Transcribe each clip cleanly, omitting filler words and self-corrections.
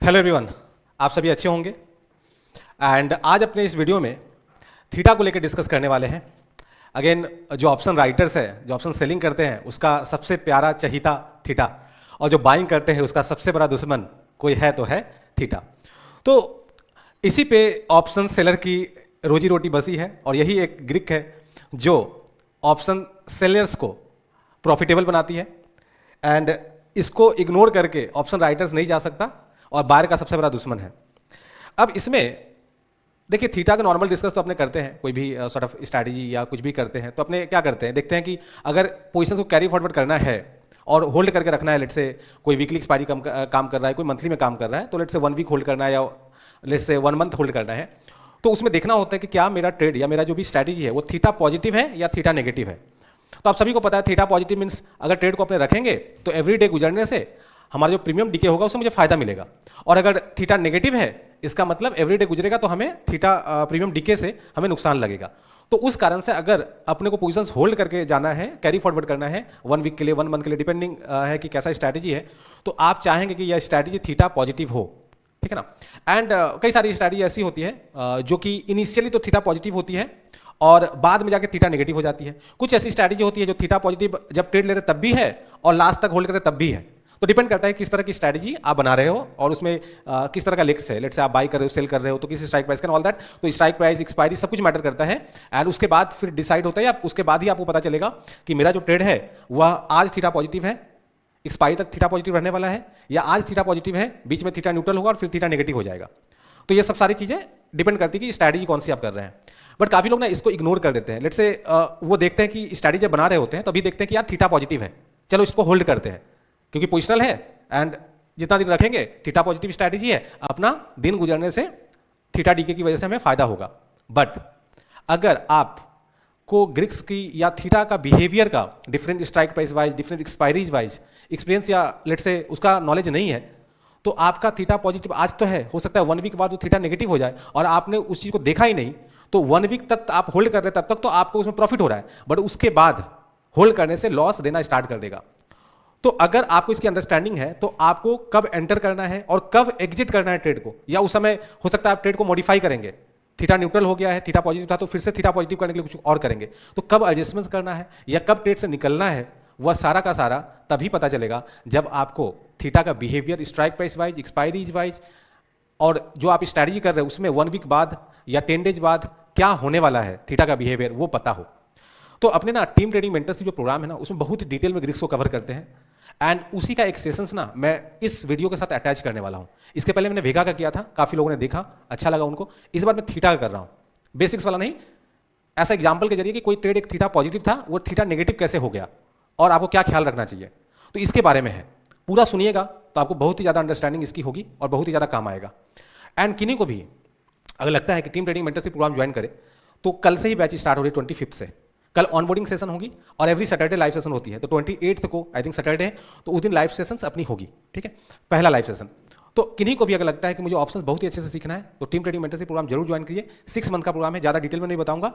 Hello everyone, आप सभी अच्छे होंगे। एंड आज अपने इस वीडियो में थीटा को लेकर डिस्कस करने वाले हैं। अगेन, जो ऑप्शन राइटर्स है, जो ऑप्शन सेलिंग करते हैं, उसका सबसे प्यारा चहीता थीटा, और जो बाइंग करते हैं उसका सबसे बड़ा दुश्मन कोई है तो है थीटा। तो इसी पे ऑप्शन सेलर की रोजी रोटी बसी है, और यही एक ग्रिक है जो ऑप्शन सेलर्स को प्रॉफिटेबल बनाती है। एंड इसको इग्नोर करके ऑप्शन राइटर्स नहीं जा सकता, और बायर का सबसे बड़ा दुश्मन है। अब इसमें देखिए, थीटा का नॉर्मल डिस्कस तो अपने करते हैं, कोई भी सॉर्ट ऑफ स्ट्रैटेजी या कुछ भी करते हैं तो अपने क्या करते हैं, देखते हैं कि अगर पोजीशन को कैरी फॉरवर्ड करना है और होल्ड करके रखना है, लेट से कोई वीकली एक्सपायरी काम कर रहा है, कोई मंथली में काम कर रहा है, तो लेट से 1 वीक होल्ड करना है या लेट से 1 मंथ होल्ड करना है, तो उसमें देखना होता है कि क्या मेरा ट्रेड या मेरा जो भी स्ट्रैटेजी है वो थीटा पॉजिटिव है या थीटा नेगेटिव है। तो आप सभी को पता है थीटा पॉजिटिव मीन्स अगर ट्रेड को अपने रखेंगे तो एवरी डे गुजरने से हमारा जो प्रीमियम डीके होगा उससे मुझे फायदा मिलेगा, और अगर थीटा नेगेटिव है इसका मतलब एवरी डे गुजरेगा तो हमें थीटा प्रीमियम डीके से हमें नुकसान लगेगा। तो उस कारण से अगर अपने को पोजीशंस होल्ड करके जाना है, कैरी फॉरवर्ड करना है 1 वीक के लिए, 1 मंथ के लिए, डिपेंडिंग है कि कैसा स्ट्रैटेजी है, तो आप चाहेंगे कि यह स्ट्रैटेजी थीटा पॉजिटिव हो, ठीक है ना। एंड कई सारी स्ट्रैटेजी ऐसी होती है जो कि इनिशियली तो थीटा पॉजिटिव होती है और बाद में जाके थीटा नेगेटिव हो जाती है। कुछ ऐसी स्ट्रैटेजी होती है जो थीटा पॉजिटिव जब ट्रेड ले रहे तब भी है और लास्ट तक होल्ड करे तब भी है। तो डिपेंड करता है किस तरह की स्ट्रैटेजी आप बना रहे हो और उसमें किस तरह का लेक्स है। लेट से आप बाई कर रहे हो, सेल कर रहे हो, तो किस स्ट्राइक प्राइस का ऑल दैट, तो स्ट्राइक प्राइस, एक्सपायरी सब कुछ मैटर करता है। एंड उसके बाद फिर डिसाइड होता है, या उसके बाद ही आपको पता चलेगा कि मेरा जो ट्रेड है वह आज थीटा पॉजिटिव है, एक्सपायरी तक थीटा पॉजिटिव रहने वाला है, या आज थीटा पॉजिटिव है, बीच में थीटा न्यूट्रल होगा और फिर थीटा नेगेटिव हो जाएगा। तो ये सब सारी चीजें डिपेंड करती है कि स्ट्रैटेजी कौन सी आप कर रहे हैं। बट काफी लोग ना इसको इग्नोर कर देते हैं। लेट से वो देखते हैं कि स्ट्रैटेजी जब बना रहे होते हैं तो अभी देखते हैं कि यार थीटा पॉजिटिव है, चलो इसको होल्ड करते हैं क्योंकि पोजिशनल है एंड जितना दिन रखेंगे थीटा पॉजिटिव स्ट्रैटेजी है, अपना दिन गुजरने से थीटा डीके की वजह से हमें फायदा होगा। बट अगर आपको ग्रिक्स की या थीटा का बिहेवियर का different strike price wise, different expiries wise experience या लेट से उसका नॉलेज नहीं है, तो आपका थीटा पॉजिटिव आज तो है, हो सकता है 1 वीक बाद वो थीटा नेगेटिव हो जाए और आपने उस चीज को देखा ही नहीं, तो 1 वीक तक आप होल्ड कर रहे हैं तब तक तो आपको उसमें प्रॉफिट हो रहा है, बट उसके बाद होल्ड करने से लॉस देना स्टार्ट कर देगा। तो अगर आपको इसकी अंडरस्टैंडिंग है तो आपको कब एंटर करना है और कब एग्जिट करना है ट्रेड को, या उस समय हो सकता है आप ट्रेड को मॉडिफाई करेंगे, थीटा न्यूट्रल हो गया है, थीटा पॉजिटिव था तो फिर से थीटा पॉजिटिव करने के लिए कुछ और करेंगे, तो कब एडजस्टमेंट्स करना है या कब ट्रेड से निकलना है, वह सारा का सारा तभी पता चलेगा जब आपको थीटा का behaviour strike price wise, expiries wise, और जो आप स्ट्रैटेजी कर रहे हैं उसमें 1 वीक बाद या 10 डेज बाद क्या होने वाला है थीटा का बिहेवियर, वो पता हो। तो अपने ना टीम ट्रेडिंग मेंटरशिप जो प्रोग्राम है ना, उसमें बहुत डिटेल में ग्रिक्स को कवर करते हैं, एंड उसी का एक सेशंस ना मैं इस वीडियो के साथ अटैच करने वाला हूं। इसके पहले मैंने वेगा का किया था, काफी लोगों ने देखा, अच्छा लगा उनको। इस बार मैं थीटा का कर रहा हूं, बेसिक्स वाला नहीं, ऐसा एग्जांपल के जरिए कि कोई ट्रेड एक थीटा पॉजिटिव था, वो थीटा नेगेटिव कैसे हो गया और आपको क्या ख्याल रखना चाहिए, तो इसके बारे में है। पूरा सुनिएगा तो आपको बहुत ही ज्यादा अंडरस्टैंडिंग इसकी होगी और बहुत ही ज्यादा काम आएगा। एंड किन्हीं को भी अगर लगता है कि team trading mentorship programme join करे, तो कल से ही बैच स्टार्ट हो रही है 25 से। कल ऑनबोर्डिंग सेशन होगी और एवरी सैटरडे लाइव सेशन होती है, तो 28 को आई थिंक सैटरडे है, तो उस दिन लाइव सेशंस अपनी होगी, ठीक है, पहला लाइव सेशन। तो किन्हीं को भी अगर लगता है कि मुझे ऑप्शंस बहुत ही अच्छे से सीखना है तो टीम ट्रेडिंग मेंटरशिप प्रोग्राम जरूर ज्वाइन कीजिए। 6 मंथ का प्रोग्राम है, ज़्यादा डिटेल में नहीं बताऊंगा।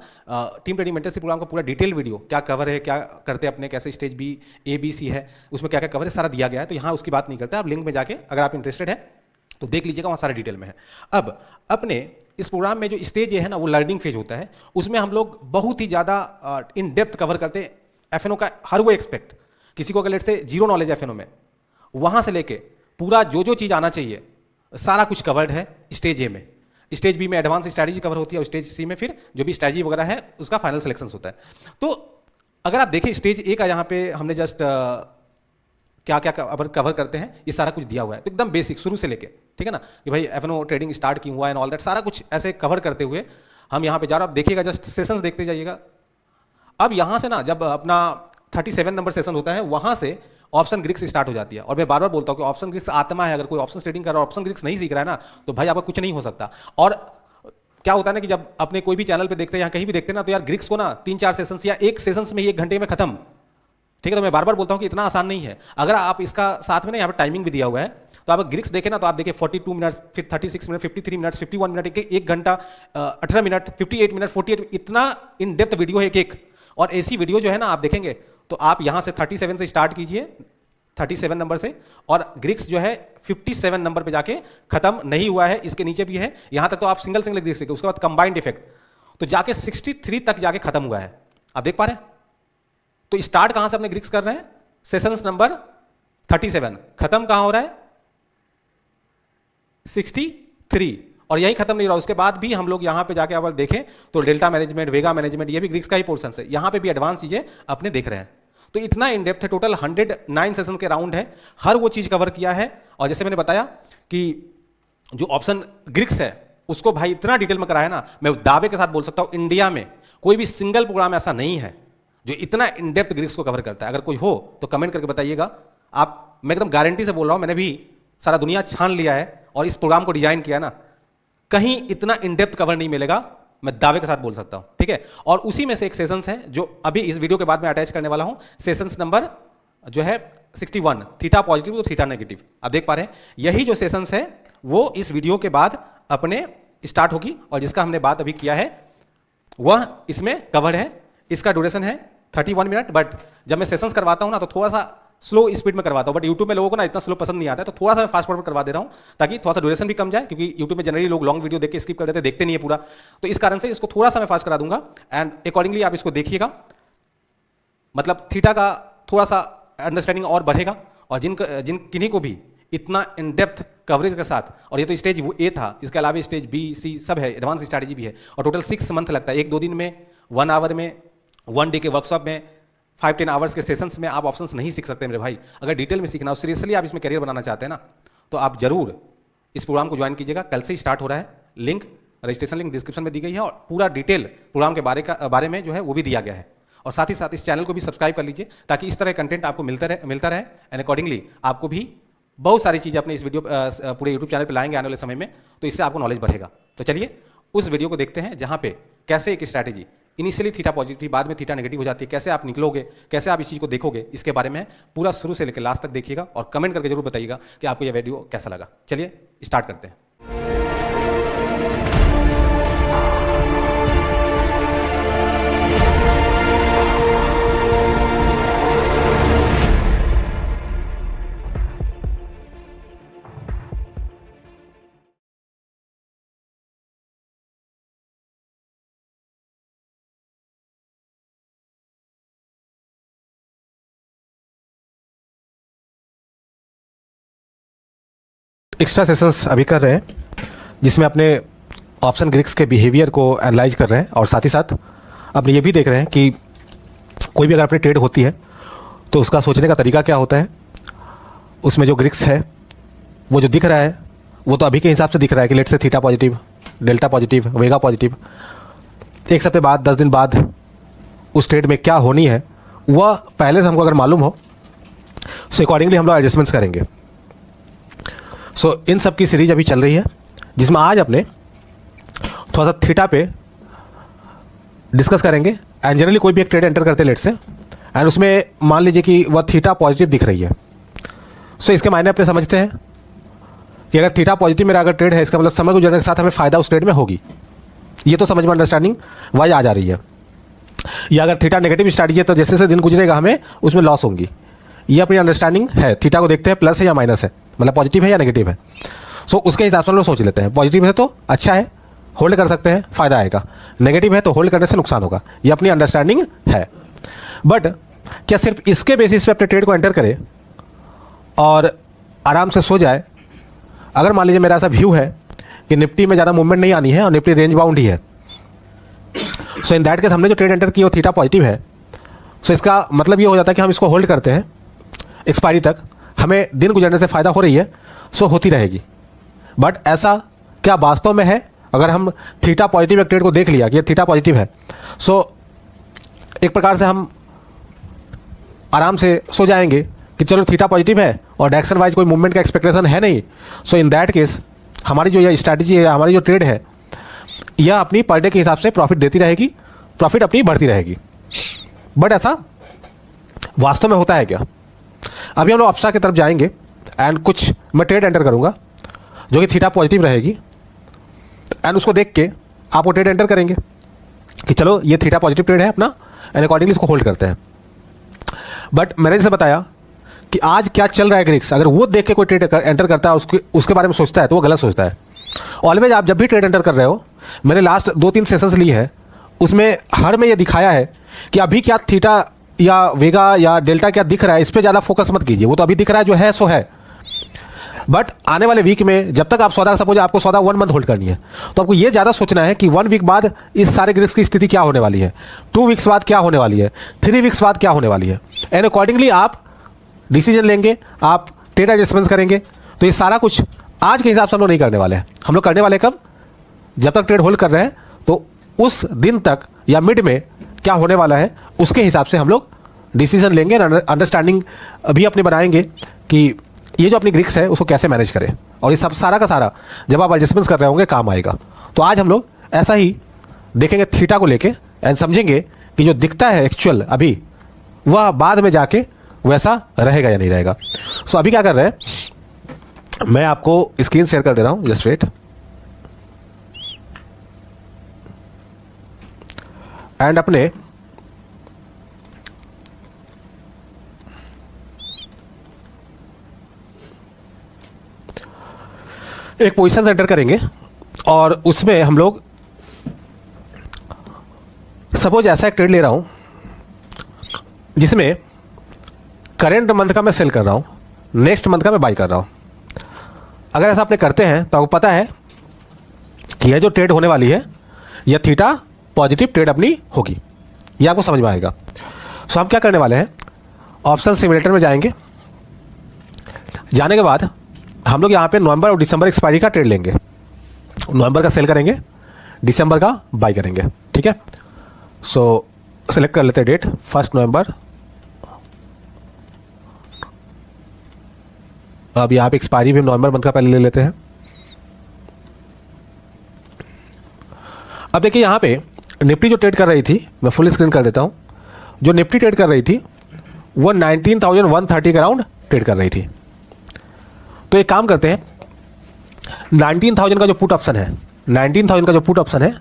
टीम ट्रेडिंग मेंटरशिप प्रोग्राम का पूरा डिटेल वीडियो क्या कवर है, क्या करते हैं अपने, कैसे stage B A B C है, उसमें क्या क्या कवर है, सारा दिया गया है। तो यहाँ उसकी बात नहीं करते, आप लिंक में जाके अगर आप इंटरेस्टेड है तो देख लीजिएगा, वहाँ सारे डिटेल में है। अब अपने इस प्रोग्राम में जो स्टेज है ना, वो लर्निंग फेज होता है, उसमें हम लोग बहुत ही ज़्यादा इन डेप्थ कवर करते हैं एफएनओ का हर वो एक्सपेक्ट। किसी को अगर लेट से जीरो नॉलेज एफएनओ में, वहाँ से लेके पूरा जो जो चीज़ आना चाहिए सारा कुछ कवर्ड है स्टेज ए में। स्टेज बी में एडवांस स्ट्रैटेजी कवर होती है और स्टेज सी में फिर जो भी स्ट्रैटेजी वगैरह है उसका फाइनल सिलेक्शन होता है। तो अगर आप देखें स्टेज ए का, यहाँ पे हमने जस्ट क्या क्या कवर करते हैं ये सारा कुछ दिया हुआ है, तो एकदम बेसिक शुरू से लेके, ठीक है ना, कि भाई एफएनओ ट्रेडिंग स्टार्ट क्यों हुआ एंड ऑल दैट, सारा कुछ ऐसे कवर करते हुए हम यहाँ पे जा रहे हैं। आप देखिएगा, जस्ट सेशंस देखते जाइएगा। अब यहाँ से ना जब अपना 37 नंबर सेशन होता है, वहाँ से ऑप्शन ग्रिक्स स्टार्ट हो जाती है। और मैं बार बार बोलता हूँ कि ऑप्शन ग्रिक्स आत्मा है। अगर कोई ऑप्शन ट्रेडिंग कर रहा है, ऑप्शन ग्रिक्स नहीं सीख रहा है ना, तो भाई आपका कुछ नहीं हो सकता। और क्या होता है ना कि जब अपने कोई भी चैनल पे देखते हैं या कहीं भी देखते हैं ना, तो यार ग्रिक्स को ना 3-4 सेशंस या एक सेशंस में ही 1 घंटे में खत्म, ठीक है। तो मैं बार बार बोलता हूं कि इतना आसान नहीं है। अगर आप इसका साथ में ना यहाँ पे टाइमिंग भी दिया हुआ है, तो आप ग्रिक्स देखें ना, तो आप देखिए 42 मिनट, फिर 36 मिनट, 53 मिनट, 51 मिनट, 1 घंटा, 18 मिनट, 58 मिनट, 48, इतना इन डेप्थ वीडियो है एक। और ऐसी वीडियो जो है ना आप देखेंगे तो आप यहाँ से 37 से स्टार्ट कीजिए, 37 नंबर से, और ग्रिक्स जो है 57 नंबर पे जाके खत्म नहीं हुआ है, इसके नीचे भी है। यहां तक तो आप सिंगल सिंगल ग्रिक्स देखे, उसके बाद कंबाइंड इफेक्ट तो जाके 63 तक जाके खत्म हुआ है। आप देख पा रहे हैं? तो स्टार्ट कहां से अपने ग्रिक्स कर रहे हैं? सेशंस नंबर 37, खत्म कहां हो रहा है? 63, और यही खत्म नहीं रहा, उसके बाद भी हम लोग यहां पे जाके अगर देखें तो डेल्टा मैनेजमेंट, वेगा मैनेजमेंट, ये भी ग्रिक्स का ही पोर्शन है। यहां पे भी एडवांस चीजें अपने देख रहे हैं। तो इतना इन डेप्थ है, टोटल 109 सेशन के राउंड है, हर वो चीज कवर किया है। और जैसे मैंने बताया कि जो ऑप्शन ग्रिक्स है उसको भाई इतना डिटेल में कराया ना, मैं दावे के साथ बोल सकता हूं इंडिया में कोई भी सिंगल प्रोग्राम ऐसा नहीं है जो इतना इन डेप्थ ग्रिक्स को कवर करता है। अगर कोई हो तो कमेंट करके बताइएगा। आप, मैं एकदम गारंटी से बोल रहा हूं, मैंने भी सारा दुनिया छान लिया है और इस प्रोग्राम को डिजाइन किया ना, कहीं इतना इन डेप्थ कवर नहीं मिलेगा, मैं दावे के साथ बोल सकता हूं। ठीक है, और उसी में से एक सेशंस है जो अभी इस वीडियो के बाद में अटैच करने वाला हूं, सेशंस नंबर जो है 61, थीटा पॉजिटिव तो थीटा नेगेटिव। आप देख पा रहे हैं, यही जो सेशंस है वो इस वीडियो के बाद अपने स्टार्ट होगी, और जिसका हमने बात अभी किया है वह इसमें कवर्ड है। इसका ड्यूरेशन है 31 मिनट, बट जब मैं सेशंस करवाता हूं ना तो थोड़ा सा स्लो स्पीड में करवाता हूं, बट यूट्यूब में लोगों को ना इतना स्लो पसंद नहीं आता है, तो थोड़ा सा मैं फास्ट फॉरवर्ड करवा दे रहा हूं ताकि थोड़ा सा ड्यूरेशन भी कम जाए, क्योंकि यूट्यूब में जनरली लोग लॉन्ग वीडियो देख के स्किप कर देते हैं, देखते नहीं है पूरा। तो इस कारण से इसको थोड़ा सा मैं फास्ट करा दूंगा, एंड अकॉर्डिंगली आप इसको देखिएगा, मतलब थीटा का थोड़ा सा अंडरस्टैंडिंग और बढ़ेगा। और जिन किन्हीं को भी इतना इन डेप्थ कवरेज के साथ, और ये तो स्टेज ए था, इसके अलावा स्टेज बी सी सब है, एडवांस स्ट्रैटेजी भी है, और टोटल 6 मंथ लगता है, 1-2 दिन में, 1 आवर में, 1 डे के वर्कशॉप में, 5-10 आवर्स के सेशंस में आप ऑप्शंस नहीं सीख सकते मेरे भाई। अगर डिटेल में सीखना हो, सीरियसली आप इसमें करियर बनाना चाहते हैं ना, तो आप जरूर इस प्रोग्राम को ज्वाइन कीजिएगा। कल से ही स्टार्ट हो रहा है, लिंक, रजिस्ट्रेशन लिंक डिस्क्रिप्शन में दी गई है, और पूरा डिटेल प्रोग्राम के बारे में जो है वो भी दिया गया है। और साथ ही साथ इस चैनल को भी सब्सक्राइब कर लीजिए ताकि इस तरह कंटेंट आपको मिलता रहे, एंड अकॉर्डिंगली आपको भी बहुत सारी चीज़ें अपने इस वीडियो पूरे यूट्यूब चैनल पे लाएंगे आने वाले समय में, तो इससे आपको नॉलेज बढ़ेगा। तो चलिए उस वीडियो को देखते हैं जहाँ पे कैसे एक स्ट्रैटेजी इनिशियली थीटा पॉजिटिव, बाद में थीटा नेगेटिव हो जाती है, कैसे आप निकलोगे, कैसे आप इस चीज़ को देखोगे, इसके बारे में पूरा शुरू से लेकर लास्ट तक देखिएगा, और कमेंट करके जरूर बताइएगा कि आपको यह वीडियो कैसा लगा। चलिए स्टार्ट करते हैं। एक्स्ट्रा सेशंस अभी कर रहे हैं जिसमें अपने ऑप्शन ग्रिक्स के बिहेवियर को एनालाइज कर रहे हैं, और साथ ही साथ अपने ये भी देख रहे हैं कि कोई भी अगर अपनी ट्रेड होती है तो उसका सोचने का तरीका क्या होता है। उसमें जो ग्रिक्स है वो जो दिख रहा है वो तो अभी के हिसाब से दिख रहा है कि लेट से थीटा पॉजिटिव, डेल्टा पॉजिटिव, वेगा पॉजिटिव। एक हफ्ते बाद, 10 दिन बाद उस ट्रेड में क्या होनी है वह पहले से हमको अगर मालूम हो, सो अकॉर्डिंगली हम लोग एडजस्टमेंट्स करेंगे। सो इन सब की सीरीज अभी चल रही है, जिसमें आज अपने थोड़ा सा थीटा पे डिस्कस करेंगे। एंड जनरली कोई भी एक ट्रेड एंटर करते हैं लेट से, एंड उसमें मान लीजिए कि वह थीटा पॉजिटिव दिख रही है। सो इसके मायने अपने समझते हैं कि अगर थीटा पॉजिटिव मेरा अगर ट्रेड है, इसका मतलब समय गुजरने के साथ हमें फ़ायदा उस ट्रेड में होगी। ये तो समझ में अंडरस्टैंडिंग वाइज आ जा रही है। या अगर थीटा नेगेटिव स्ट्रैटेजी है तो जैसे जैसे दिन गुजरेगा हमें उसमें लॉस होंगी। ये अपनी अंडरस्टैंडिंग है। थीटा को देखते हैं प्लस है या माइनस है, मतलब पॉजिटिव है या नेगेटिव है। सो उसके हिसाब से हम लोग सोच लेते हैं। पॉजिटिव है तो अच्छा है, होल्ड कर सकते हैं, फ़ायदा आएगा। नेगेटिव है तो होल्ड करने से नुकसान होगा। ये अपनी अंडरस्टैंडिंग है। बट क्या सिर्फ इसके बेसिस पे अपने ट्रेड को एंटर करे और आराम से सो जाए? अगर मान लीजिए मेरा ऐसा व्यू है कि निफ्टी में ज़्यादा मूवमेंट नहीं आनी है और निफ्टी रेंज बाउंड ही है, सो इन दैट केस हमने जो ट्रेड एंटर की वो थीटा पॉजिटिव है, सो इसका मतलब ये हो जाता है कि हम इसको होल्ड करते हैं एक्सपायरी तक। हमें दिन गुजरने से फ़ायदा हो रही है, सो होती रहेगी। बट ऐसा क्या वास्तव में है? अगर हम थीटा पॉजिटिव एक ट्रेड को देख लिया कि ये थीटा पॉजिटिव है, सो एक प्रकार से हम आराम से सो जाएंगे कि चलो थीटा पॉजिटिव है और डायरेक्शन वाइज कोई मूवमेंट का एक्सपेक्टेशन है नहीं। सो इन दैट केस हमारी जो ये स्ट्रैटेजी है, हमारी जो ट्रेड है, यह अपनी पर डे के हिसाब से प्रॉफिट देती रहेगी, प्रॉफिट अपनी बढ़ती रहेगी। बट ऐसा वास्तव में होता है क्या? अभी हम लोग अपसा की तरफ जाएंगे एंड कुछ मैं ट्रेड एंटर करूंगा जो कि थीटा पॉजिटिव रहेगी, एंड उसको देख के आप वो ट्रेड एंटर करेंगे कि चलो ये थीटा पॉजिटिव ट्रेड है अपना, एंड अकॉर्डिंगली इसको होल्ड करते हैं। बट मैंने जैसे बताया कि आज क्या चल रहा है ग्रिक्स, अगर वो देख के कोई ट्रेड एंटर करता है, उसके बारे में सोचता है, तो वो गलत सोचता है। ऑलवेज आप जब भी ट्रेड एंटर कर रहे हो, मैंने लास्ट 2-3 सेशंस ली है, उसमें हर में ये दिखाया है कि अभी क्या थीटा या वेगा या डेल्टा क्या दिख रहा है, इस पर ज़्यादा फोकस मत कीजिए। वो तो अभी दिख रहा है, जो है सो है। बट आने वाले वीक में जब तक आप सौदा, सपोज आपको सौदा 1 मंथ होल्ड करनी है, तो आपको ये ज़्यादा सोचना है कि 1 वीक बाद इस सारे ग्रिक्स की स्थिति क्या होने वाली है, 2 वीक्स बाद क्या होने वाली है, 3 वीक्स बाद क्या होने वाली है, एंड अकॉर्डिंगली आप डिसीजन लेंगे, आप ट्रेड एडजस्टमेंट्स करेंगे। तो ये सारा कुछ आज के हिसाब से हम लोग नहीं करने वाले हैं। हम लोग करने वाले कब, जब तक ट्रेड होल्ड कर रहे हैं, तो उस दिन तक या मिड में क्या होने वाला है, उसके हिसाब से हम लोग डिसीजन लेंगे, अंडरस्टैंडिंग भी अपनी बनाएंगे कि ये जो अपनी ग्रिक्स है उसको कैसे मैनेज करें। और ये सब सारा का सारा जब आप एडजस्टमेंट्स कर रहे होंगे काम आएगा। तो आज हम लोग ऐसा ही देखेंगे थीटा को लेके, एंड समझेंगे कि जो दिखता है एक्चुअल अभी, वह बाद में जाके वैसा रहेगा या नहीं रहेगा। सो अभी क्या कर रहे हैं, मैं आपको स्क्रीन शेयर कर दे रहा हूँ, जस्ट वेट। एंड अपने एक पोजीशन एंटर करेंगे और उसमें हम लोग सपोज ऐसा एक ट्रेड ले रहा हूं जिसमें करेंट मंथ का मैं सेल कर रहा हूं, नेक्स्ट मंथ का मैं बाई कर रहा हूं। अगर ऐसा आपने करते हैं तो आपको पता है कि यह जो ट्रेड होने वाली है, यह थीटा पॉजिटिव ट्रेड अपनी होगी। यह आपको समझ में आएगा। सो हम क्या करने वाले हैं, ऑप्शन सिमुलेटर में जाएंगे। जाने के बाद हम लोग यहाँ पे नवंबर और दिसंबर एक्सपायरी का ट्रेड लेंगे। नवंबर का सेल करेंगे, दिसंबर का बाई करेंगे। ठीक है, सो सेलेक्ट कर लेते हैं डेट 1 नवंबर। अब यहाँ पे एक्सपायरी भी नवंबर मंथ का पहले ले लेते हैं। अब देखिए यहाँ पे निफ्टी जो ट्रेड कर रही थी, मैं फुल स्क्रीन कर देता हूँ। जो निफ्टी ट्रेड कर रही थी वो 19,130 के अराउंड ट्रेड कर रही थी। तो एक काम करते हैं, 19,000 का जो पुट ऑप्शन है, 19,000 का जो पुट ऑप्शन है,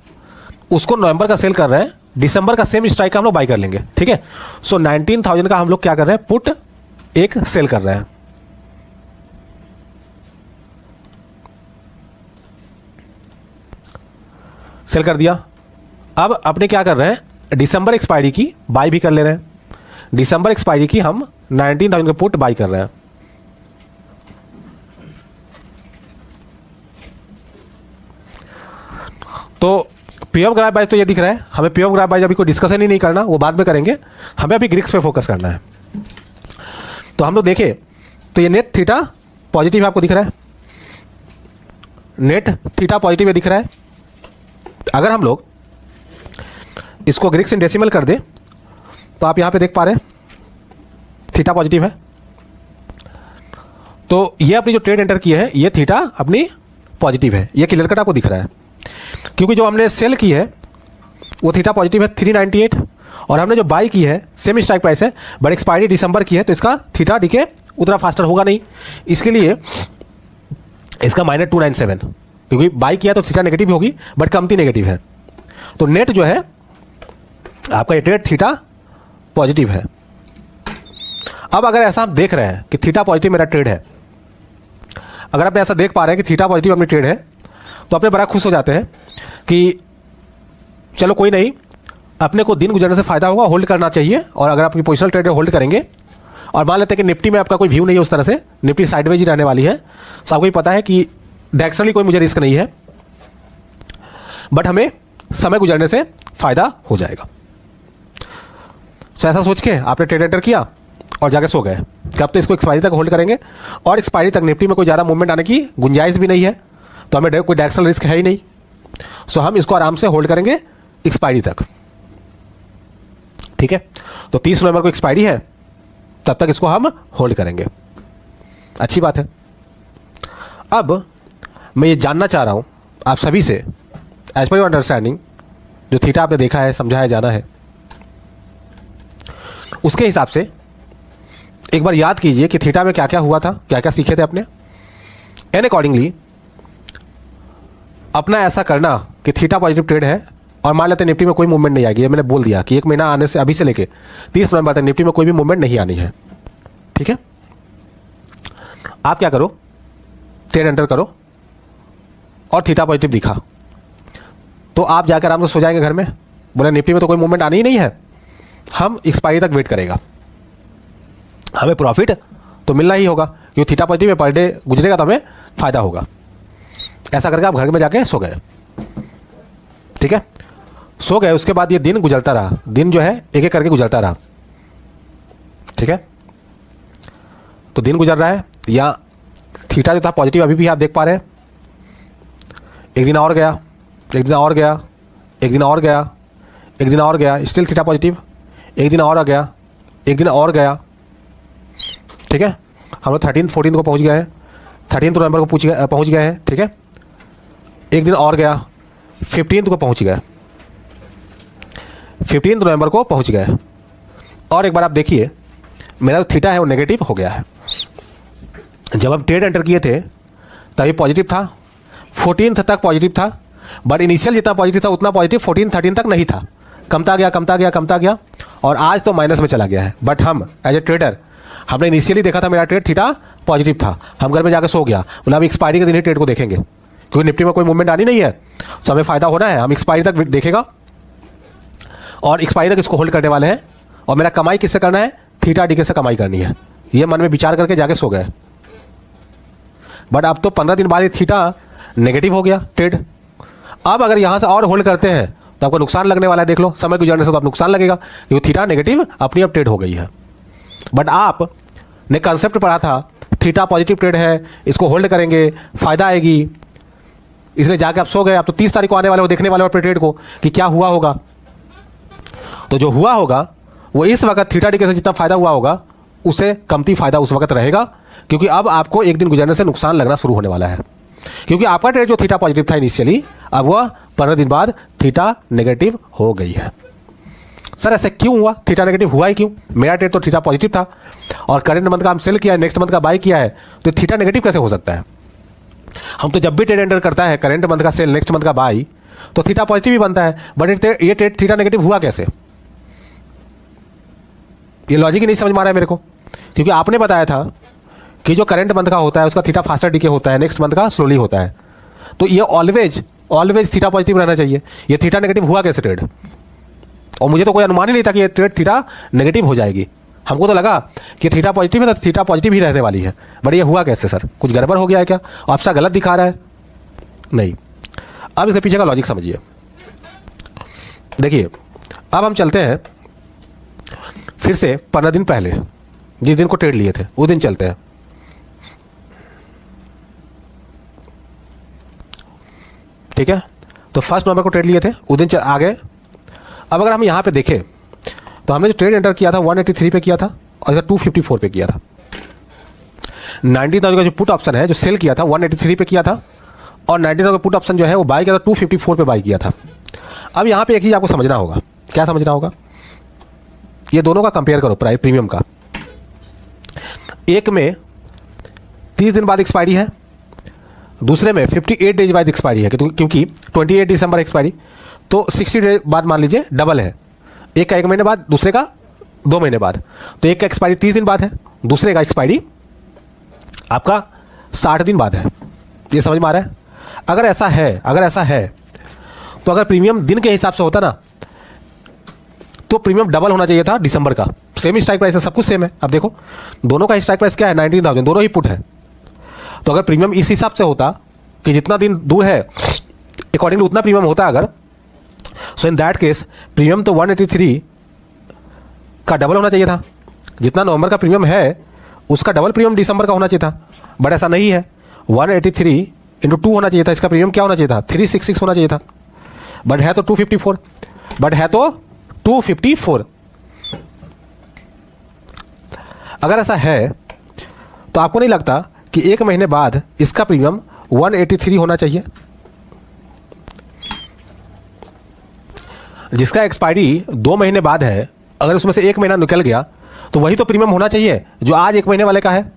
उसको नवंबर का सेल कर रहे हैं, दिसंबर का सेम स्ट्राइक का हम लोग बाई कर लेंगे। ठीक है, सो 19,000 का हम लोग क्या कर रहे हैं, पुट एक सेल कर रहे हैं। सेल कर दिया। अब अपने क्या कर रहे हैं, दिसंबर एक्सपायरी की बाई भी कर ले रहे हैं। दिसंबर एक्सपायरी की हम 19,000 का पुट बाई कर रहे हैं। तो पीएम ग्राफ बाइज तो ये दिख रहा है हमें। पीएम ग्राफ बाइज अभी कोई डिस्कशन ही नहीं करना, वो बाद में करेंगे। हमें अभी ग्रिक्स पे फोकस करना है। तो हम लोग देखें तो ये नेट थीटा पॉजिटिव आपको दिख रहा है, नेट थीटा पॉजिटिव है दिख रहा है। अगर हम लोग इसको ग्रिक्स इन डेसिमल कर दें तो आप यहां पे देख पा रहे हैं थीटा पॉजिटिव है। तो ये अपनी जो ट्रेड एंटर की है, ये थीटा अपनी पॉजिटिव है, ये क्लियर कट आपको दिख रहा है। क्योंकि जो हमने सेल की है वो थीटा पॉजिटिव है 398, और हमने जो बाई की है सेम स्ट्राइक प्राइस है, बट एक्सपायरी दिसंबर की है, तो इसका थीटा डीके उतना फास्टर होगा नहीं। इसके लिए इसका -297, क्योंकि बाई किया तो थीटा नेगेटिव होगी, बट कमती नेगेटिव है। तो नेट जो है आपका ये ट्रेड थीटा पॉजिटिव है। अब अगर ऐसा आप देख रहे हैं कि थीटा पॉजिटिव मेरा ट्रेड है, अगर आप ऐसा देख पा रहे हैं कि थीटा पॉजिटिव अपनी ट्रेड है, तो अपने बड़ा खुश हो जाते हैं कि चलो कोई नहीं, अपने को दिन गुजरने से फायदा होगा, होल्ड करना चाहिए। और अगर आप पोजिशनल ट्रेड होल्ड करेंगे, और मान लेते हैं कि निफ्टी में आपका कोई व्यू नहीं है उस तरह से, निफ्टी साइडवेज ही रहने वाली है, तो आपको ही पता है कि डायरेक्शनली कोई मुझे रिस्क नहीं है, बट हमें समय गुजरने से फायदा हो जाएगा। तो ऐसा सोच के आपने ट्रेड एंटर किया और जाके सो गए कि अब तो इसको एक्सपायरी तक होल्ड करेंगे, और एक्सपायरी तक निफ्टी में कोई ज़्यादा मूवमेंट आने की गुंजाइश भी नहीं है, तो हमें कोई डायरेक्शनल रिस्क है ही नहीं। सो हम इसको आराम से होल्ड करेंगे एक्सपायरी तक। ठीक है, तो 30 नवंबर को एक्सपायरी है, तब तक इसको हम होल्ड करेंगे। अच्छी बात है। अब मैं ये जानना चाह रहा हूं आप सभी से, एज पर योर अंडरस्टैंडिंग, जो थीटा आपने देखा है, समझा है, जाना है, उसके हिसाब से एक बार याद कीजिए कि थीटा में क्या क्या हुआ था, क्या क्या सीखे थे अपने, एंड अकॉर्डिंगली अपना ऐसा करना कि थीटा पॉजिटिव ट्रेड है, और मान लेते हैं निफ्टी में कोई मूवमेंट नहीं आएगी। ये मैंने बोल दिया कि 1 महीना आने से, अभी से लेके 30 नवंबर तक निफ्टी में कोई भी मूवमेंट नहीं आनी है। ठीक है, आप क्या करो, ट्रेड एंटर करो और थीटा पॉजिटिव दिखा तो आप जाकर आराम से सो जाएंगे घर में। बोले निफ्टी में तो कोई मूवमेंट आनी ही नहीं है, हम एक्सपायरी तक वेट करेगा, हमें प्रॉफिट तो मिलना ही होगा क्योंकि थीटा पॉजिटिव में पर डे गुजरेगा तो हमें फ़ायदा होगा। ऐसा करके आप घर में जाके सो गए, ठीक है। सो गए, उसके बाद ये दिन गुजरता रहा, दिन जो है एक एक करके गुजरता रहा, ठीक है। तो दिन गुजर रहा है, या थीटा जो था पॉजिटिव अभी भी आप देख पा रहे हैं। एक दिन और गया, एक दिन और गया, एक दिन और गया, एक दिन और गया, स्टिल थीटा पॉजिटिव। एक दिन और आ गया, एक दिन और गया, ठीक है। हम लोग 13-14 को पहुंच गए हैं, 13 नवंबर को पहुंच गए हैं, ठीक है। एक दिन और गया, 15 को पहुंच गए, 15 नवंबर को पहुंच गए। और एक बार आप देखिए मेरा जो थीटा है वो नेगेटिव हो गया है। जब हम ट्रेड एंटर किए थे तभी पॉजिटिव था, 14 तक पॉजिटिव था, बट इनिशियल जितना पॉजिटिव था उतना पॉजिटिव 14-13 तक नहीं था, कमता गया कमता गया कमता गया और आज तो माइनस में चला गया है। बट हम एज ए ट्रेडर हमने इनिशियली देखा था मेरा ट्रेड थीटा पॉजिटिव था, हम घर में जाकर सो गया, बोला हम एक्सपायरी के दिन ही ट्रेड को देखेंगे क्योंकि निफ्टी में कोई मूवमेंट आनी नहीं है, तो हमें फ़ायदा होना है, हम एक्सपायरी तक देखेगा और एक्सपायरी तक इसको होल्ड करने वाले हैं और मेरा कमाई किससे करना है, थीटा डी के से कमाई करनी है, ये मन में विचार करके जाके सो गए। बट अब तो 15 दिन बाद ये थीटा नेगेटिव हो गया ट्रेड। अब अगर यहाँ से और होल्ड करते हैं तो आपको नुकसान लगने वाला है, देख लो समय गुजरने से तो आप नुकसान लगेगा क्योंकि थीटा नेगेटिव अपनी अब ट्रेड हो गई है। बट आप ने कंसेप्ट पढ़ा था थीटा पॉजिटिव ट्रेड है, इसको होल्ड करेंगे फ़ायदा आएगी, इसलिए जाके आप सो गए। आप तो 30 तारीख को आने वाले हो, देखने वाले हो अपने ट्रेड को कि क्या हुआ होगा। तो जो हुआ होगा वो इस वक्त थीटा डी के से जितना फ़ायदा हुआ होगा उससे कमती फ़ायदा उस वक्त रहेगा क्योंकि अब आपको एक दिन गुजरने से नुकसान लगना शुरू होने वाला है क्योंकि आपका ट्रेड जो थीटा पॉजिटिव था इनिशियली, अब वह 15 दिन बाद थीटा नेगेटिव हो गई है। सर ऐसे क्यों हुआ, थीटा नेगेटिव हुआ ही क्यों? मेरा ट्रेड तो थीटा पॉजिटिव था और करंट मंथ का हम सेल किया है, नेक्स्ट मंथ का बाय किया है, तो थीटा नेगेटिव कैसे हो सकता है? हम तो जब भी ट्रेड एंटर करता है करंट मंथ का सेल नेक्स्ट मंथ का बाय तो थीटा पॉजिटिव ही बनता है, बट ये ट्रेड थीटा नेगेटिव हुआ कैसे? ये लॉजिक ही नहीं समझ में आ रहा है मेरे को क्योंकि आपने बताया था कि जो करंट मंथ का होता है उसका थीटा फास्टर डीके होता है, नेक्स्ट मंथ का स्लोली होता है, तो ये ऑलवेज थीटा पॉजिटिव रहना चाहिए। ये थीटा नेगेटिव हुआ कैसे ट्रेड? और मुझे तो कोई अनुमान ही नहीं था कि ये ट्रेड थीटा नेगेटिव हो जाएगी। हमको तो लगा कि थीटा पॉजिटिव है तो थीटा पॉजिटिव ही रहने वाली है, बट ये हुआ कैसे सर? कुछ गड़बड़ हो गया है क्या? आपसा गलत दिखा रहा है? नहीं। अब इसके पीछे का लॉजिक समझिए। देखिए अब हम चलते हैं फिर से 15 दिन पहले जिस दिन को ट्रेड लिए थे उस दिन चलते हैं। ठीक है, तो 1 नवंबर को ट्रेड लिए थे, उस दिन आ गए। अब अगर हम यहाँ पे देखें तो हमने जो ट्रेड एंटर किया था 183 पे किया था और 254 पे किया था। 19,000 का जो पुट ऑप्शन है जो सेल किया था 183 पे किया था और 19,000 का पुट ऑप्शन जो है वो बाय किया था 254 पे बाय किया था। अब यहाँ पे एक चीज़ आपको समझना होगा, क्या समझना होगा? ये दोनों का कंपेयर करो, प्राइस प्रीमियम का। एक में 30 दिन बाद एक्सपायरी है, दूसरे में 58 डेज बाद एक्सपायरी है क्योंकि 28 दिसंबर एक्सपायरी, तो 60 डेज बाद मान लीजिए डबल है। एक का 1 महीने बाद, दूसरे का 2 महीने बाद, तो एक का एक्सपायरी 30 दिन बाद है, दूसरे का एक्सपायरी आपका 60 दिन बाद है। ये समझ में आ रहा है? अगर ऐसा है तो अगर प्रीमियम दिन के हिसाब से होता ना तो प्रीमियम डबल होना चाहिए था दिसंबर का। सेम स्ट्राइक प्राइस है, सब कुछ सेम है। अब देखो दोनों का स्ट्राइक प्राइस क्या है, 19,000, दोनों ही पुट है। तो अगर प्रीमियम इस हिसाब से होता कि जितना दिन दूर है अकॉर्डिंगली उतना प्रीमियम होता अगर, सो इन दैट केस प्रीमियम तो 183 का डबल होना चाहिए था। जितना नवंबर का प्रीमियम है उसका डबल प्रीमियम दिसंबर का होना चाहिए था, बट ऐसा नहीं है। 183 इंटू 2 होना चाहिए था, इसका प्रीमियम क्या होना चाहिए था? 366 होना चाहिए था, बट है तो 254। अगर ऐसा है तो आपको नहीं लगता कि 1 महीने बाद इसका प्रीमियम 183 होना चाहिए? जिसका एक्सपायरी 2 महीने बाद है, अगर उसमें से 1 महीना निकल गया तो वही तो प्रीमियम होना चाहिए जो आज 1 महीने वाले का है।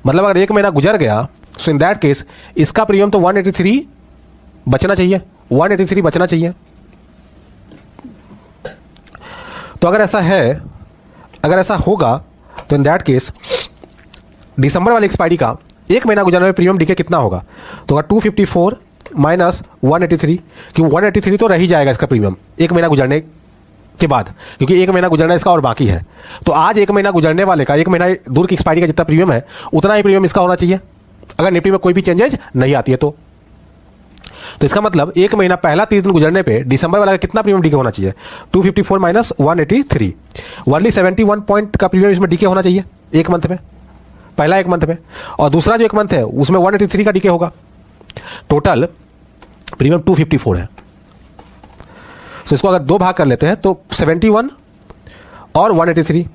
मतलब अगर 1 महीना गुजर गया सो इन दैट केस इसका प्रीमियम तो 183 बचना चाहिए, 183 बचना चाहिए। तो अगर ऐसा है, अगर ऐसा होगा तो इन दैट केस दिसंबर वाली एक्सपायरी का एक महीना गुजरने में प्रीमियम डीके कितना होगा, तो अगर 254 माइनस 183, क्योंकि 183 तो रह ही जाएगा इसका प्रीमियम एक महीना गुजरने के बाद, क्योंकि एक महीना गुजरना इसका और बाकी है। तो आज एक महीना गुजरने वाले का, एक महीना दूर की एक्सपायरी का जितना प्रीमियम है उतना ही प्रीमियम इसका होना चाहिए, अगर निफ्टी में कोई भी चेंजेज नहीं आती है तो इसका मतलब एक महीना पहला 30 दिन गुजरने पे दिसंबर वाला का कितना प्रीमियम डीके होना चाहिए, 254 माइनस 183, वर्ली 71 पॉइंट का प्रीमियम इसमें डीके होना चाहिए एक मंथ में, पहला एक मंथ में, और दूसरा जो एक मंथ है उसमें 183 का डीके होगा। टोटल प्रीमियम 254 है। तो इसको अगर दो भाग कर लेते हैं तो 71 और 183,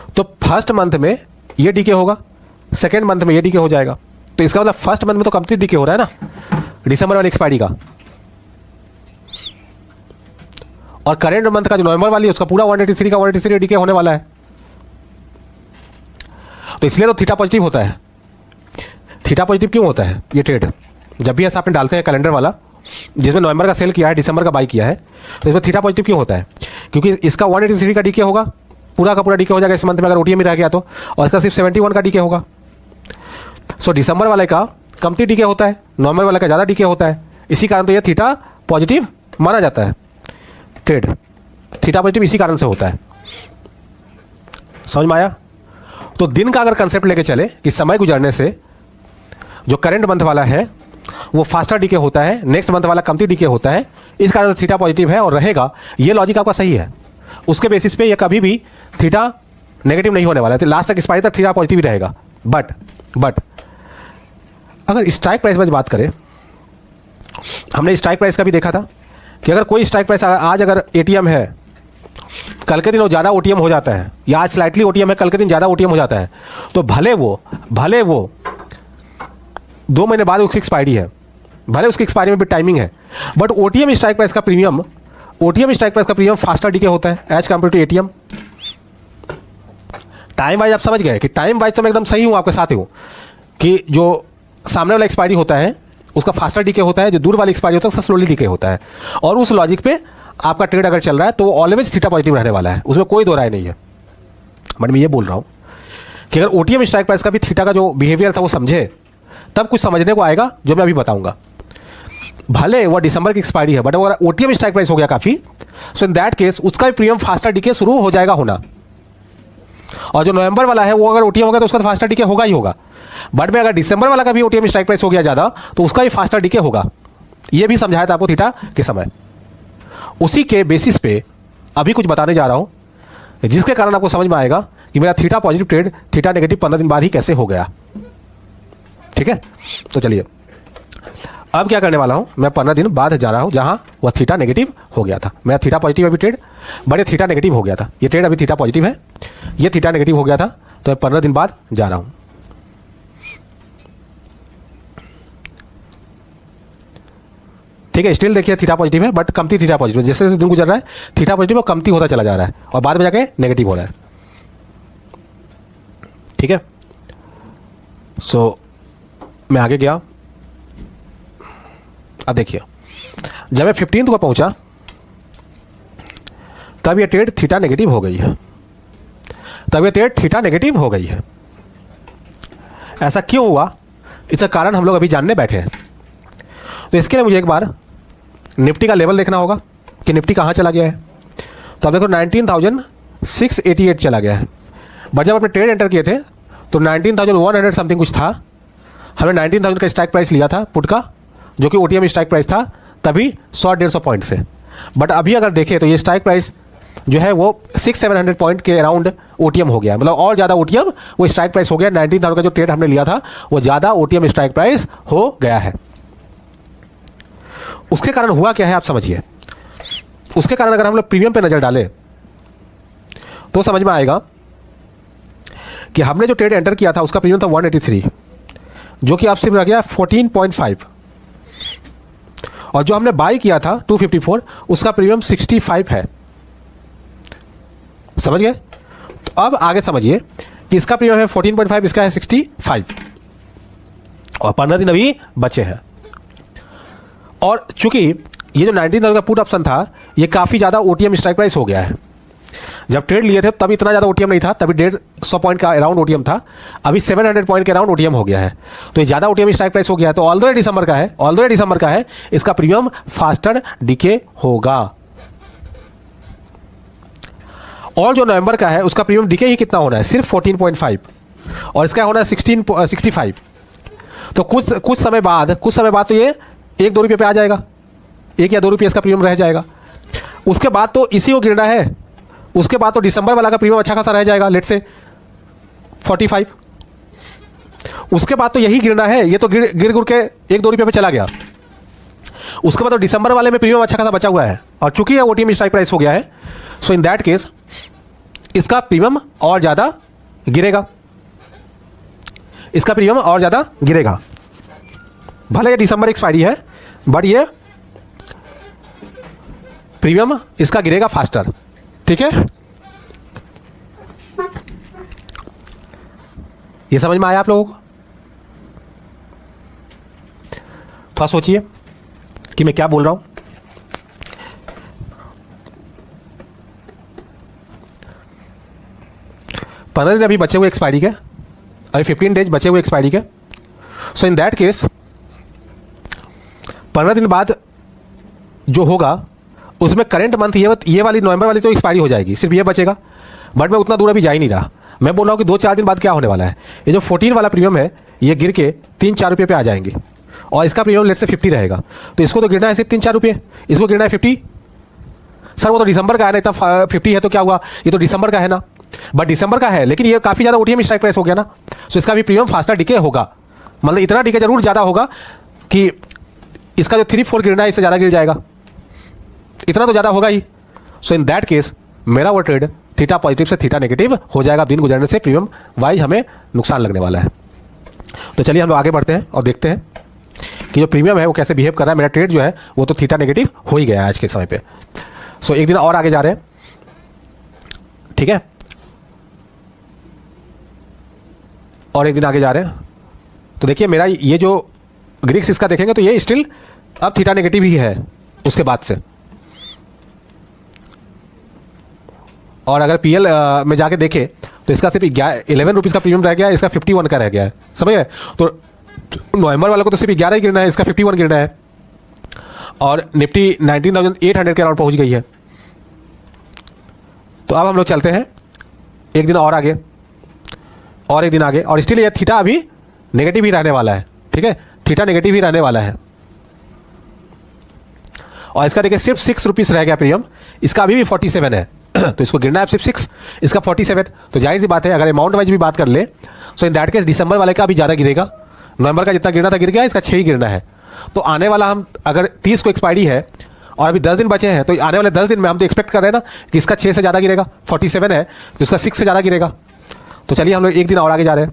तो फर्स्ट मंथ में ये डीके होगा, सेकेंड मंथ में ये डीके हो जाएगा। तो इसका मतलब फर्स्ट मंथ में तो कंप्लीट डीके हो रहा है ना दिसंबर वाली एक्सपायरी का, और करेंट मंथ का जो नवंबर वाली है उसका पूरा 183 का 183 डीके होने वाला है। तो इसलिए तो थीटा पॉजिटिव होता है। थीटा पॉजिटिव क्यों होता है ये ट्रेड, जब भी ऐसा आपने डालते हैं कैलेंडर वाला जिसमें नवंबर का सेल किया है दिसंबर का बाई किया है, तो इसमें थीटा पॉजिटिव क्यों होता है, क्योंकि इसका 183 का डीके होगा, पूरा का पूरा डीके हो जाएगा इस मंथ में अगर ओटीएम ही रह गया तो, और इसका सिर्फ 71 का डीके होगा। सो दिसंबर वाले का कमती डीके होता है, नवंबर वाले का ज़्यादा डीके होता है, इसी कारण तो ये थीटा पॉजिटिव माना जाता है। ट्रेड थीटा पॉजिटिव इसी कारण से होता है। समझ में आया। तो दिन का अगर कंसेप्ट लेके चले कि समय गुजरने से जो करंट मंथ वाला है वो फास्टर डीके होता है, नेक्स्ट मंथ वाला कमती डीके होता है, इस कारण से थीटा पॉजिटिव है और रहेगा, ये लॉजिक आपका सही है। उसके बेसिस पे ये कभी भी थीटा नेगेटिव नहीं होने वाला है, तो लास्ट तक एक्सपायरी तक थीटा पॉजिटिव ही रहेगा। बट अगर स्ट्राइक प्राइस में बात करें, हमने स्ट्राइक प्राइस का भी देखा था कि अगर कोई स्ट्राइक प्राइस आज अगर एटीएम है, कल के दिन वो ज़्यादा ओटीएम हो जाता है, या आज स्लाइटली ओटीएम है, कल के दिन ज़्यादा ओटीएम हो जाता है, तो भले वो 2 महीने बाद उसकी एक्सपायरी है, भले उसकी एक्सपायरी में भी टाइमिंग है, बट ओटीएम स्ट्राइक प्राइस का प्रीमियम फास्टर डीके होता है as compared to ATM. Time wise आप समझ गए कि टाइम वाइज तो मैं एकदम सही हूँ, आपके साथ ही हूँ कि जो सामने वाला एक्सपायरी होता है उसका फास्टर डीके होता है, जो दूर वाली एक्सपायरी होता है उसका स्लोली डीके होता है, और उस लॉजिक पे आपका ट्रेड अगर चल रहा है तो वो ऑलवेज थीटा पॉजिटिव रहने वाला है, उसमें कोई दो राय नहीं है। बट मैं ये बोल रहा हूँ कि अगर ओटीएम स्ट्राइक प्राइस का भी थीटा का जो बिहेवियर था वो समझे, तब कुछ समझने को आएगा जो मैं अभी बताऊंगा। भले वो दिसंबर की एक्सपायरी है, बट अगर ओटीएम स्ट्राइक प्राइस हो गया काफ़ी, सो इन दैट केस उसका भी प्रीमियम फास्टर डीके शुरू हो जाएगा होना, और जो नवंबर वाला है वो अगर ओटीएम होगा तो उसका फास्टर डीके होगा ही होगा। बट में अगर दिसंबर वाला का भी ओटीएम स्ट्राइक प्राइस हो गया ज़्यादा तो उसका भी फास्टर डीके होगा। ये भी समझाया था आपको थीटा के समय। उसी के बेसिस पे अभी कुछ बताने जा रहा हूँ जिसके कारण आपको समझ में आएगा कि मेरा theta positive trade theta negative 15 दिन बाद ही कैसे हो गया। ठीक है, तो चलिए अब क्या करने वाला हूँ, मैं 15 दिन बाद जा रहा हूँ जहाँ वह थीटा नेगेटिव हो गया था। मेरा थीटा पॉजिटिव अभी ट्रेड, बट ये थीटा नेगेटिव हो गया था। ये ट्रेड अभी थीटा पॉजिटिव है, ये थीटा नेगेटिव हो गया था, तो मैं 15 दिन बाद जा रहा हूँ। ठीक है, स्टिल देखिए थीटा पॉजिटिव है, बट कमती थीटा पॉजिटिव, जैसे जैसे दिन गुजर रहा है थीटा पॉजिटिव और कमती होता चला जा रहा है, और बाद में जाके नेगेटिव हो रहा है। ठीक है, सो मैं आगे गया। अब देखिए जब मैं 15 को पहुंचा तब ये ट्रेड थीटा नेगेटिव हो गई है, ऐसा क्यों हुआ, इसका कारण हम लोग अभी जानने बैठे हैं। तो इसके लिए मुझे एक बार निफ्टी का लेवल देखना होगा कि निफ्टी कहाँ चला गया है। तो अब देखो 19,688 चला गया है, बट जब अपने ट्रेड एंटर किए थे तो 19,100 समथिंग कुछ था। हमने 19,000 का स्ट्राइक प्राइस लिया था पुट का, जो कि ओटीएम स्ट्राइक प्राइस था तभी 100-150 पॉइंट से। बट अभी अगर देखें तो ये स्ट्राइक प्राइस जो है वो 600-700 पॉइंट के अराउंड ओटीएम हो गया, मतलब और ज़्यादा ओटीएम वो स्ट्राइक प्राइस हो गया। 19,000 का जो ट्रेड हमने लिया था वो ज़्यादा ओटीएम स्ट्राइक प्राइस हो गया है। उसके कारण हुआ क्या है आप समझिए। उसके कारण अगर हम लोग प्रीमियम पे नज़र डालें तो समझ में आएगा कि हमने जो ट्रेड एंटर किया था उसका प्रीमियम था 183, जो कि अब सिर्फ रह गया 14.5, और जो हमने बाई किया था 254 उसका प्रीमियम 65 है। समझ गए। तो अब आगे समझिए कि इसका प्रीमियम है 14.5, इसका है 65, और 15 दिन अभी बचे हैं। और चूंकि ये जो 19,000 का पुट ऑप्शन था ये काफ़ी ज़्यादा ओटीएम स्ट्राइक प्राइस हो गया है, जब ट्रेड लिए थे तब इतना ज़्यादा ओटीएम नहीं था, तभी 150 पॉइंट का अराउंड ओटीएम था, अभी 700 पॉइंट के अराउंड ओटीएम हो गया है। तो ये ज़्यादा ओटीएम स्ट्राइक प्राइस हो गया है। तो ऑल्दो ये दिसंबर का है, इसका प्रीमियम फास्टर डिके होगा। और जो नवंबर का है उसका प्रीमियम डिके ही कितना होना है, सिर्फ 14.5, और इसका होना है 65। तो कुछ समय बाद तो ये 1-2 रुपये पे आ जाएगा, 1 या 2 रुपये इसका प्रीमियम रह जाएगा। उसके बाद तो इसी को गिरना है, उसके बाद तो दिसंबर वाला का प्रीमियम अच्छा खासा रह जाएगा, लेट से 45। उसके बाद तो यही गिरना है, ये तो गिर के 1-2 रुपये पे चला गया। उसके बाद तो दिसंबर वाले में प्रीमियम अच्छा खासा बचा हुआ है, और चूंकि ये ओटीएम स्ट्राइक प्राइस हो गया है, सो इन दैट केस इसका प्रीमियम और ज़्यादा गिरेगा, इसका प्रीमियम और ज़्यादा गिरेगा। भले ये दिसंबर एक्सपायरी है, बट ये प्रीमियम इसका गिरेगा फास्टर। ठीक है, ये समझ में आया आप लोगों को? थोड़ा सोचिए कि मैं क्या बोल रहा हूं। पंद्रह दिन अभी बचे हुए एक्सपायरी के, अभी 15 डेज बचे हुए एक्सपायरी के। सो इन दैट केस 15 दिन बाद जो होगा उसमें करंट मंथ ये वाली नवंबर वाली तो एक्सपायरी हो जाएगी, सिर्फ ये बचेगा। बट मैं उतना दूर अभी जा ही नहीं रहा, मैं बोल रहा हूँ कि 2-4 दिन बाद क्या होने वाला है, ये जो 14 वाला प्रीमियम है ये गिर के 3-4 रुपये पे आ जाएंगे, और इसका प्रीमियम लेट से 50 रहेगा। तो इसको तो गिरना है सिर्फ 3-4 रुपये, इसको गिरना है 50। सर वो तो दिसंबर का है ना, इतना 50 है तो क्या हुआ, ये तो दिसंबर का है ना, बट दिसंबर का है लेकिन ये काफ़ी ज़्यादा ओटीएम स्ट्राइक प्राइस हो गया ना, तो इसका भी प्रीमियम फास्टर डिके होगा। मतलब इतना डिके जरूर ज़्यादा होगा कि इसका जो 3-4 गिरना है इससे ज़्यादा गिर जाएगा, इतना तो ज़्यादा होगा ही। सो इन दैट केस मेरा वो ट्रेड थीटा पॉजिटिव से थीटा नेगेटिव हो जाएगा। दिन गुजरने से प्रीमियम वाइज हमें नुकसान लगने वाला है। तो चलिए हम लोग आगे बढ़ते हैं और देखते हैं कि जो प्रीमियम है वो कैसे बिहेव कर रहा है। मेरा ट्रेड जो है वो तो थीटा नेगेटिव हो ही गया है आज के समय पे। सो एक दिन और आगे जा रहे हैं, ठीक है, और एक दिन आगे जा रहे हैं। तो देखिए मेरा ये जो ग्रीक्स इसका देखेंगे तो ये स्टिल अब थीटा नेगेटिव ही है उसके बाद से। और अगर पीएल में जाके देखे तो इसका सिर्फ 11 रुपीज़ का प्रीमियम रह गया है, इसका 51 का रह गया है, समझ गए। तो नवंबर वाले को तो सिर्फ 11 ही गिरना है, इसका 51 गिरना है। और निफ्टी 19,800 के अराउंड पहुंच गई है। तो अब हम लोग चलते हैं एक दिन और आगे, और एक दिन आगे, और स्टिल ये थीटा अभी नेगेटिव ही रहने वाला है, ठीक है, थीटा नेगेटिव ही रहने वाला है। और इसका देखिए सिर्फ 6 रुपीज़ रह गया प्रीमियम, इसका अभी भी 47 है। तो इसको गिरना है सिर्फ 6, इसका 47। तो जाहिर सी बात है अगर अमाउंट वाइज भी बात कर ले सो इन दैट केस दिसंबर वाले का अभी ज़्यादा गिरेगा। नवंबर का जितना गिरना था गिर गया, इसका 6 ही गिरना है। तो आने वाला हम अगर 30 को एक्सपायरी है और अभी 10 दिन बचे हैं, तो आने वाले 10 दिन में हम तो एक्सपेक्ट कर रहे हैं ना कि इसका 6 से ज़्यादा गिरेगा। 47 है तो इसका 6 से ज़्यादा गिरेगा। तो चलिए हम लोग एक दिन और आगे जा रहे हैं,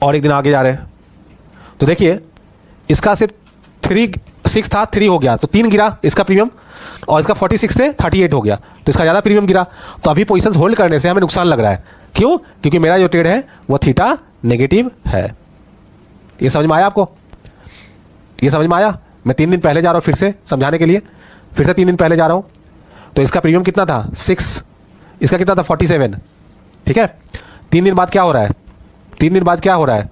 और एक दिन आगे जा रहे हैं। तो देखिए इसका सिर्फ 6 था, 3 हो गया, तो 3 गिरा इसका प्रीमियम, और इसका 46 से 38 हो गया, तो इसका ज़्यादा प्रीमियम गिरा। तो अभी पोजीशंस होल्ड करने से हमें नुकसान लग रहा है। क्यों? क्योंकि मेरा जो ट्रेड है वो थीटा नेगेटिव है। ये समझ में आया आपको? ये समझ में आया? मैं 3 दिन पहले जा रहा हूँ फिर से समझाने के लिए, फिर से 3 दिन पहले जा रहा हूँ। तो इसका प्रीमियम कितना था? 6, इसका कितना था? 47, ठीक है। 3 दिन बाद क्या हो रहा है? 3 दिन बाद क्या हो रहा है?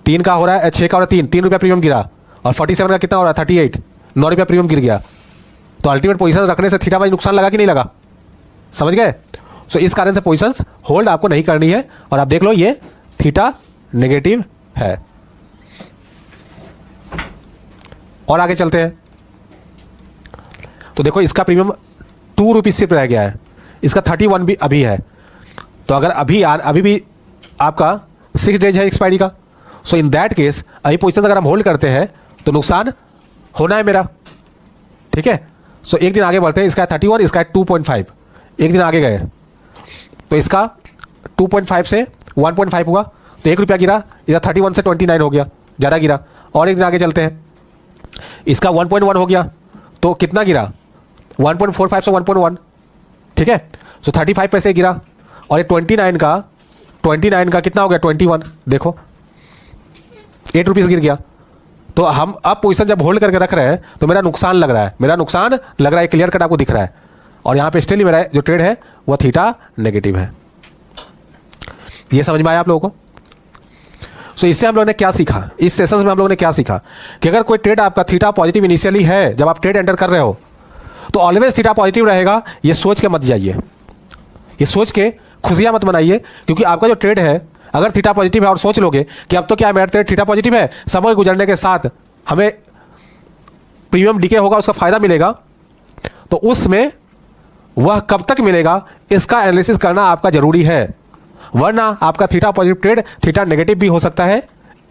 3 का हो रहा है, 6 का हो रहा है, 3 रुपया प्रीमियम गिरा, और 47 का कितना हो रहा है? 38, 9 रुपया प्रीमियम गिर गया। तो अल्टीमेट पोजीशन रखने से थीटा वाइज नुकसान लगा कि नहीं लगा? समझ गए? सो इस कारण से पोजीशंस होल्ड आपको नहीं करनी है, और आप देख लो ये थीटा नेगेटिव है। और आगे चलते हैं। तो देखो इसका प्रीमियम 2 रुपीज़ सिर्फ रह गया है, इसका 31 भी अभी है। तो अगर अभी भी आपका 6 डेज है एक्सपायरी का, सो इन दैट केस अभी पोजीशन अगर हम होल्ड करते हैं तो नुकसान होना है मेरा, ठीक है। सो एक दिन आगे बढ़ते हैं, इसका है 31, इसका है 2.5। एक दिन आगे गए तो इसका 2.5 से 1.5 हुआ, तो 1 रुपया गिरा, इसका 31 से 29 हो गया, ज़्यादा गिरा। और एक दिन आगे चलते हैं, इसका 1.1 हो गया, तो कितना गिरा? 1.45 से 1.1, ठीक है। सो 35 पैसे गिरा, और ये 29 का कितना हो गया? 21, देखो 8 रुपीज़ गिर गया। तो हम अब पोजीशन जब होल्ड करके रख रहे हैं तो मेरा नुकसान लग रहा है, क्लियर कट आपको दिख रहा है। और यहाँ पे स्टिल मेरा जो ट्रेड है वो थीटा नेगेटिव है। ये समझ में आया आप लोगों को? सो इससे हम लोगों ने क्या सीखा, इस सेशंस में हम लोगों ने क्या सीखा कि अगर कोई ट्रेड आपका थीटा पॉजिटिव इनिशियली है, जब आप ट्रेड एंटर कर रहे हो तो ऑलवेज थीटा पॉजिटिव रहेगा, ये सोच के मत जाइए, ये सोच के खुशियां मत मनाइए। क्योंकि आपका जो ट्रेड है अगर थीटा पॉजिटिव है और सोच लोगे कि अब तो क्या मेरा ट्रेड थीटा पॉजिटिव है, समय गुजरने के साथ हमें प्रीमियम डीके होगा, उसका फायदा मिलेगा, तो उसमें वह कब तक मिलेगा इसका एनालिसिस करना आपका जरूरी है। वरना आपका theta positive trade theta negative भी हो सकता है।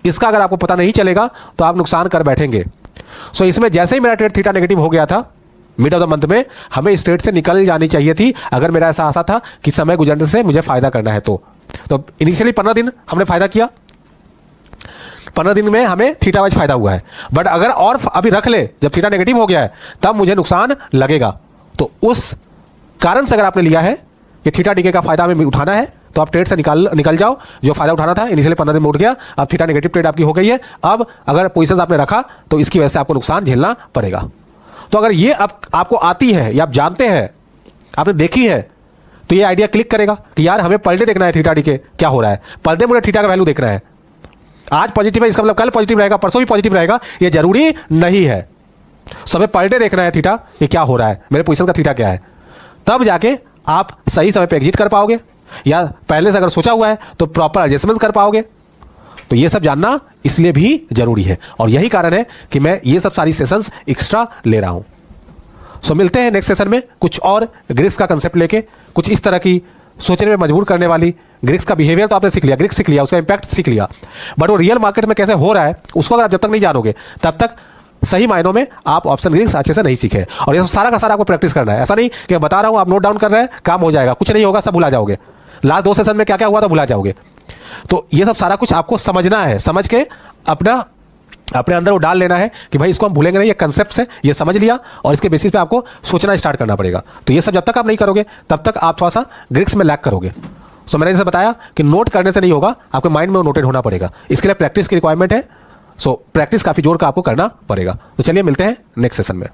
इसका अगर आपको पता नहीं चलेगा तो आप नुकसान कर बैठेंगे। सो इसमें जैसे ही मेरा ट्रेड थीटा नेगेटिव हो गया था मिड ऑफ द मंथ में, हमें इस ट्रेड से निकल जानी चाहिए थी अगर मेरा ऐसा आशा था कि समय गुजरने से मुझे फायदा करना है। तो इनिशियली 15 दिन हमने फायदा किया, 15 दिन में हमें थीटा वाइज फायदा हुआ है। बट अगर और अभी रख ले, जब थीटा नेगेटिव हो गया है तब मुझे नुकसान लगेगा। तो उस कारण से अगर आपने लिया है कि थीटा डीके का फायदा हमें उठाना है तो आप ट्रेड से निकल जाओ। जो फायदा उठाना था इनिशियली 15 दिन में उठ गया, अब थीटा नेगेटिव ट्रेड आपकी हो गई है। अब अगर पोजीशन आपने रखा तो इसकी वजह से आपको नुकसान झेलना पड़ेगा। तो अगर ये अब आपको आती है या आप जानते हैं, आपने देखी है, तो ये आइडिया क्लिक करेगा कि यार हमें पर डे देखना है थीटा डीके क्या हो रहा है, पर डे मुझे थीटा का वैल्यू देखना है। आज पॉजिटिव है इसका मतलब कल पॉजिटिव रहेगा, परसों भी पॉजिटिव रहेगा, ये जरूरी नहीं है। हमें पर डे देखना है थीटा ये क्या हो रहा है, मेरे पोजीशन का थीटा क्या है, तब जाके आप सही समय पे एग्जिट कर पाओगे, या पहले से अगर सोचा हुआ है तो प्रॉपर एडजस्टमेंट कर पाओगे। तो ये सब जानना इसलिए भी जरूरी है और यही कारण है कि मैं ये सब सारी सेशंस एक्स्ट्रा ले रहा हूं। सो मिलते हैं नेक्स्ट सेशन में कुछ और ग्रिक्स का कंसेप्ट लेके, कुछ इस तरह की सोचने में मजबूर करने वाली। ग्रिक्स का बिहेवियर तो आपने सीख लिया, ग्रिक्स सीख लिया, उसका इंपैक्ट सीख लिया, बट वो रियल मार्केट में कैसे हो रहा है उसको अगर आप जब तक नहीं जानोगे तब तक सही मायनों में आप ऑप्शन ग्रिक्स अच्छे से नहीं सीखे। और ये सारा का सारा आपको प्रैक्टिस करना है। ऐसा नहीं कि बता रहा हूं आप नोट डाउन कर रहे हैं काम हो जाएगा, कुछ नहीं होगा, सब भुला जाओगे। लास्ट 2 सेशन में क्या क्या हुआ तो भुला जाओगे। तो ये सब सारा कुछ आपको समझना है, समझ के अपने अंदर वो डाल लेना है कि भाई इसको हम भूलेंगे नहीं, ये कंसेप्ट है, ये समझ लिया और इसके बेसिस पे आपको सोचना स्टार्ट करना पड़ेगा। तो ये सब जब तक आप नहीं करोगे तब तक आप थोड़ा सा ग्रिक्स में लैक करोगे। सो मैंने जैसे बताया कि नोट करने से नहीं होगा, आपके माइंड में वो नोटेड होना पड़ेगा। इसके लिए प्रैक्टिस की रिक्वायरमेंट है। सो प्रैक्टिस काफ़ी जोर का आपको करना पड़ेगा। तो चलिए मिलते हैं नेक्स्ट सेशन में।